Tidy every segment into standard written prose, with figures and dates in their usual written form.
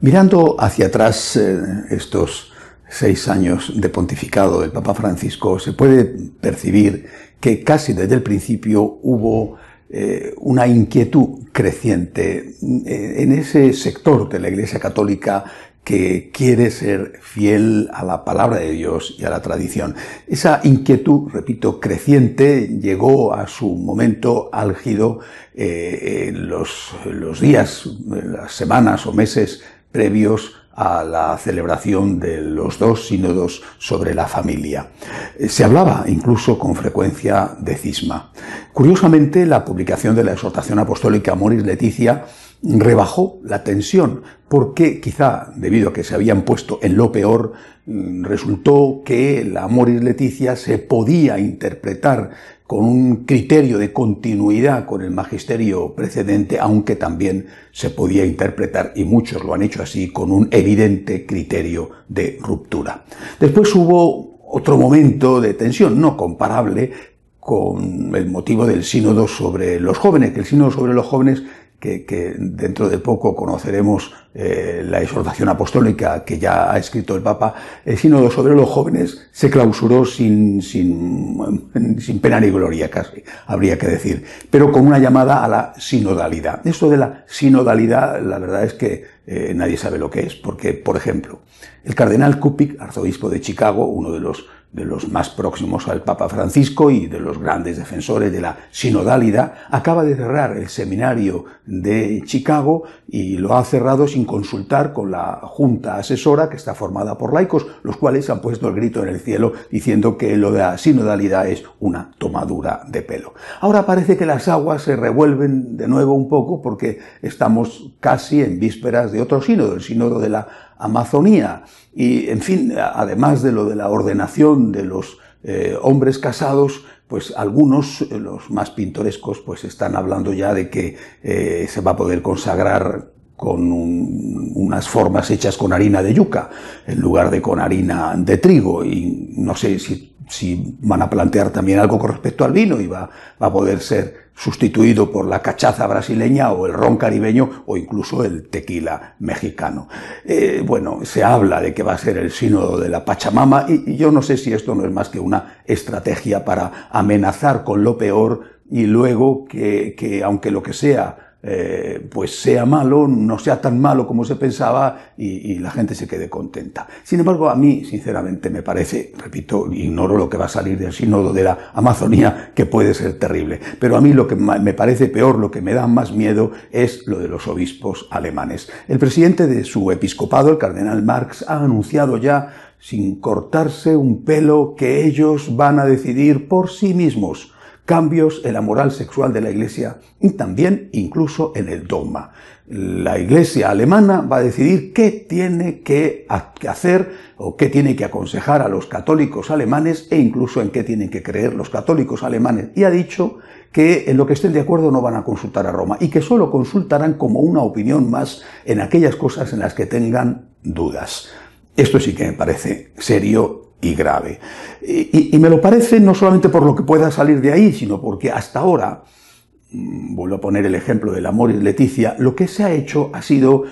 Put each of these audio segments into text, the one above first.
Mirando hacia atrás estos 6 años de pontificado del Papa Francisco, se puede percibir que casi desde el principio hubo una inquietud creciente en ese sector de la Iglesia Católica que quiere ser fiel a la palabra de Dios y a la tradición. Esa inquietud, repito, creciente, llegó a su momento álgido en los días, las semanas o meses previos a la celebración de los 2 sínodos sobre la familia. Se hablaba incluso con frecuencia de cisma. Curiosamente, la publicación de la exhortación apostólica Amoris Laetitia rebajó la tensión, porque quizá debido a que se habían puesto en lo peor, resultó que la Amoris Laetitia se podía interpretar con un criterio de continuidad con el magisterio precedente, aunque también se podía interpretar, y muchos lo han hecho así, con un evidente criterio de ruptura. Después hubo otro momento de tensión, no comparable con el motivo del sínodo sobre los jóvenes, que el sínodo sobre los jóvenes que dentro de poco conoceremos la exhortación apostólica que ya ha escrito el Papa. El sínodo sobre los jóvenes se clausuró sin pena ni gloria, casi, habría que decir, pero con una llamada a la sinodalidad. Esto de la sinodalidad, la verdad es que nadie sabe lo que es, porque, por ejemplo, el cardenal Kupic, arzobispo de Chicago, uno de los más próximos al Papa Francisco y de los grandes defensores de la sinodalidad, acaba de cerrar el seminario de Chicago y lo ha cerrado sin consultar con la junta asesora, que está formada por laicos, los cuales han puesto el grito en el cielo diciendo que lo de la sinodalidad es una tomadura de pelo. Ahora parece que las aguas se revuelven de nuevo un poco, porque estamos casi en vísperas de otro sínodo, el sínodo de la Amazonía. Y, en fin, además de lo de la ordenación de los hombres casados, pues algunos, los más pintorescos, pues están hablando ya de que se va a poder consagrar con unas formas hechas con harina de yuca, en lugar de con harina de trigo. Y no sé si van a plantear también algo con respecto al vino y va a poder ser sustituido por la cachaza brasileña o el ron caribeño o incluso el tequila mexicano. Bueno, se habla de que va a ser el sínodo de la Pachamama y yo no sé si esto no es más que una estrategia para amenazar con lo peor y luego que aunque lo que sea pues sea malo, no sea tan malo como se pensaba y la gente se quede contenta. Sin embargo, a mí, sinceramente, me parece, repito, ignoro lo que va a salir del sínodo de la Amazonía, que puede ser terrible, pero a mí lo que me parece peor, lo que me da más miedo, es lo de los obispos alemanes. El presidente de su episcopado, el cardenal Marx, ha anunciado ya, sin cortarse un pelo, que ellos van a decidir por sí mismos cambios en la moral sexual de la Iglesia y también incluso en el dogma. La Iglesia alemana va a decidir qué tiene que hacer o qué tiene que aconsejar a los católicos alemanes e incluso en qué tienen que creer los católicos alemanes. Y ha dicho que en lo que estén de acuerdo no van a consultar a Roma y que solo consultarán como una opinión más en aquellas cosas en las que tengan dudas. Esto sí que me parece serio y grave. Y me lo parece no solamente por lo que pueda salir de ahí, sino porque hasta ahora, vuelvo a poner el ejemplo del Amoris Laetitia, lo que se ha hecho ha sido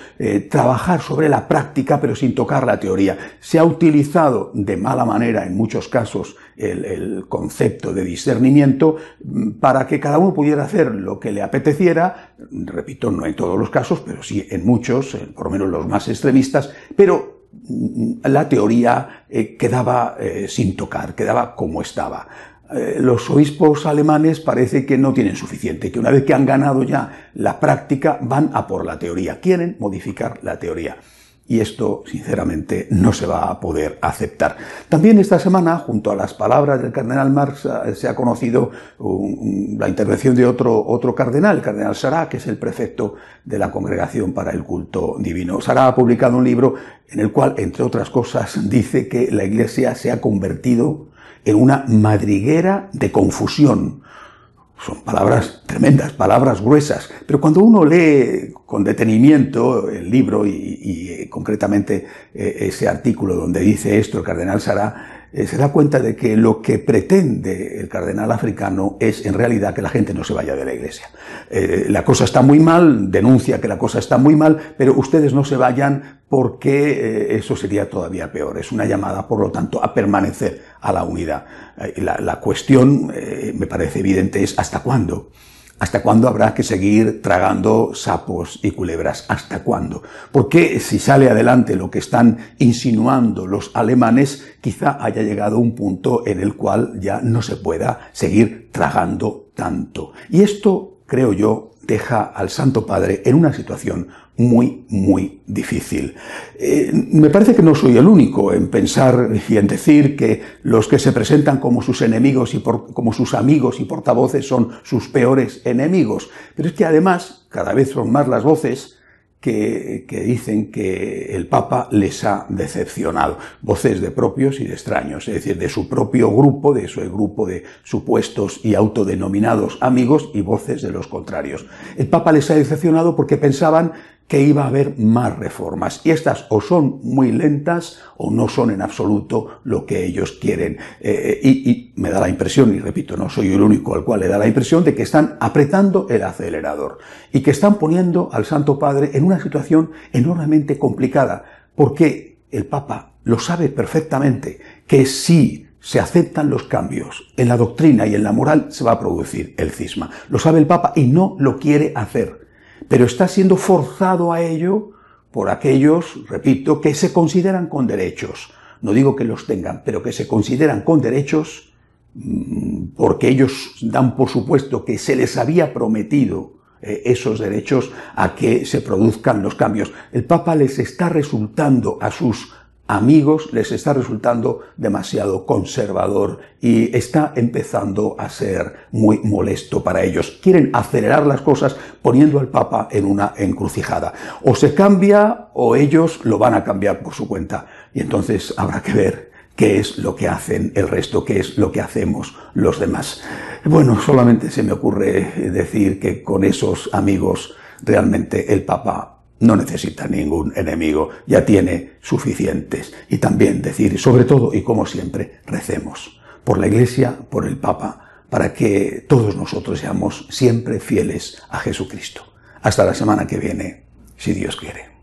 trabajar sobre la práctica pero sin tocar la teoría. Se ha utilizado de mala manera en muchos casos el concepto de discernimiento para que cada uno pudiera hacer lo que le apeteciera, repito, no en todos los casos, pero sí en muchos, por lo menos los más extremistas, pero la teoría quedaba sin tocar, quedaba como estaba. Los obispos alemanes parece que no tienen suficiente, que una vez que han ganado ya la práctica van a por la teoría, quieren modificar la teoría. Y esto, sinceramente, no se va a poder aceptar. También esta semana, junto a las palabras del cardenal Marx, se ha conocido la intervención de otro cardenal, el cardenal Sarah, que es el prefecto de la Congregación para el Culto Divino. Sarah ha publicado un libro en el cual, entre otras cosas, dice que la Iglesia se ha convertido en una madriguera de confusión. Son palabras tremendas, palabras gruesas, pero cuando uno lee con detenimiento el libro y concretamente ese artículo donde dice esto el cardenal Sará, se da cuenta de que lo que pretende el cardenal africano es en realidad que la gente no se vaya de la Iglesia. La cosa está muy mal, denuncia que la cosa está muy mal, pero ustedes no se vayan porque eso sería todavía peor. Es una llamada, por lo tanto, a permanecer a la unidad. La cuestión, me parece evidente, es ¿hasta cuándo? ¿Hasta cuándo habrá que seguir tragando sapos y culebras? ¿Hasta cuándo? Porque si sale adelante lo que están insinuando los alemanes, quizá haya llegado un punto en el cual ya no se pueda seguir tragando tanto. Y esto, creo yo, deja al Santo Padre en una situación muy, muy difícil. Me parece que no soy el único en pensar y en decir que los que se presentan como sus enemigos como sus amigos y portavoces son sus peores enemigos. Pero es que además cada vez son más las voces que dicen que el Papa les ha decepcionado. Voces de propios y de extraños, es decir, de su propio grupo, de su grupo de supuestos y autodenominados amigos, y voces de los contrarios. El Papa les ha decepcionado porque pensaban que iba a haber más reformas, y estas o son muy lentas o no son en absoluto lo que ellos quieren. Y me da la impresión, y repito, no soy el único al cual le da la impresión, de que están apretando el acelerador y que están poniendo al Santo Padre en una situación enormemente complicada, porque el Papa lo sabe perfectamente, que si se aceptan los cambios en la doctrina y en la moral, se va a producir el cisma. Lo sabe el Papa y no lo quiere hacer, pero está siendo forzado a ello por aquellos, repito, que se consideran con derechos. No digo que los tengan, pero que se consideran con derechos porque ellos dan por supuesto que se les había prometido esos derechos a que se produzcan los cambios. El Papa les está resultando a sus amigos, les está resultando demasiado conservador y está empezando a ser muy molesto para ellos. Quieren acelerar las cosas poniendo al Papa en una encrucijada. O se cambia o ellos lo van a cambiar por su cuenta. Y entonces habrá que ver qué es lo que hacen el resto, qué es lo que hacemos los demás. Bueno, solamente se me ocurre decir que con esos amigos realmente el Papa no necesita ningún enemigo, ya tiene suficientes. Y también decir, sobre todo y como siempre, recemos por la Iglesia, por el Papa, para que todos nosotros seamos siempre fieles a Jesucristo. Hasta la semana que viene, si Dios quiere.